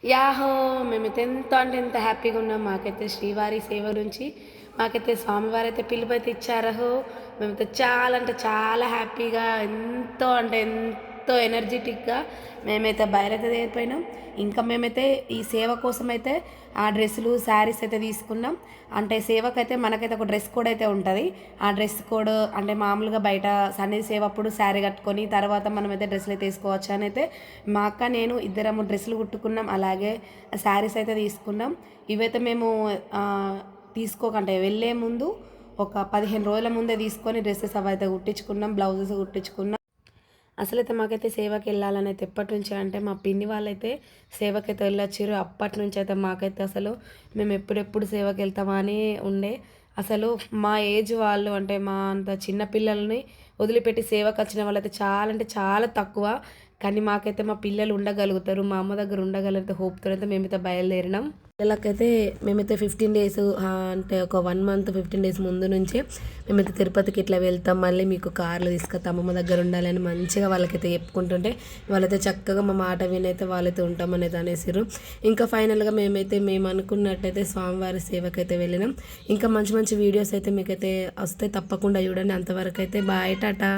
యాహో! మేమైతే ఎంత అంటే ఎంత హ్యాపీగా ఉన్నాం. మాకైతే శ్రీవారి సేవ నుంచి మాకైతే స్వామివారైతే పిలుపైతే ఇచ్చారహో! మేమైతే చాలా అంటే చాలా హ్యాపీగా ఎంతో అంటే ఎంతో ఎనర్జిటిక్‌గా మేమైతే బయలైతే దేరిపోయినాం. ఇంకా మేమైతే ఈ సేవ కోసమైతే ఆ డ్రెస్సులు, శారీస్ అయితే తీసుకున్నాం. అంటే సేవకైతే మనకైతే ఒక డ్రెస్ కోడ్ అయితే ఉంటది. ఆ డ్రెస్ కోడ్ అంటే మామూలుగా బయట సన్నిధి సేవ అప్పుడు శారీ కట్టుకొని తర్వాత మనమైతే డ్రెస్సులైతే ఏసుకోవచ్చు అనైతే మా అక్క, నేను ఇద్దరము డ్రెస్సులు కుట్టుకున్నాం. అలాగే శారీస్ అయితే తీసుకున్నాం. ఇవైతే మేము తీసుకోకంటే వెళ్ళే ముందు ఒక 15 రోజుల ముందే తీసుకొని డ్రెసెస్ అవైతే కుట్టించుకున్నాం. బ్లౌజెస్ కుట్టించుకున్నాం. అసలైతే మాకైతే సేవకెళ్ళాలని అయితే ఎప్పటినుంచో అంటే మా పిన్ని వాళ్ళైతే సేవకైతే వెళ్ళొచ్చిర్రు. అప్పటినుంచయితే మాకైతే అసలు మేము ఎప్పుడెప్పుడు సేవకెళ్తామా అని ఉండే. అసలు మా ఏజ్ వాళ్ళు అంటే మా అంత చిన్న పిల్లల్ని వదిలిపెట్టి సేవకొచ్చిన వాళ్ళైతే చాలా అంటే చాలా తక్కువ. కానీ మాకైతే మా పిల్లలు ఉండగలుగుతారు. మా అమ్మ దగ్గర ఉండగలిగితే హోప్‌తోనైతే మేమైతే బయలుదేరినాం. పిల్లలకైతే మేమైతే 15 డేస్ అంటే ఒక 1 మంత్ 15 డేస్ ముందు నుంచే మేమైతే తిరుపతికి ఇట్లా వెళ్తాం. మళ్ళీ మీకు కార్‌లో తీసుకొత్తా అమ్మమ్మ దగ్గర ఉండాలని మంచిగా వాళ్ళకైతే చెప్పుకుంటుంటే వాళ్ళైతే చక్కగా మా మాట వినైతే వాళ్ళైతే ఉంటామనేది అనేసిర్రు. ఇంకా ఫైనల్‌గా మేము అనుకున్నట్టయితే స్వామివారి సేవకైతే వెళ్ళినాం. ఇంకా మంచి మంచి వీడియోస్ అయితే మీకైతే వస్తాయి. తప్పకుండా చూడండి. అంతవరకైతే బాయ్ టాటా.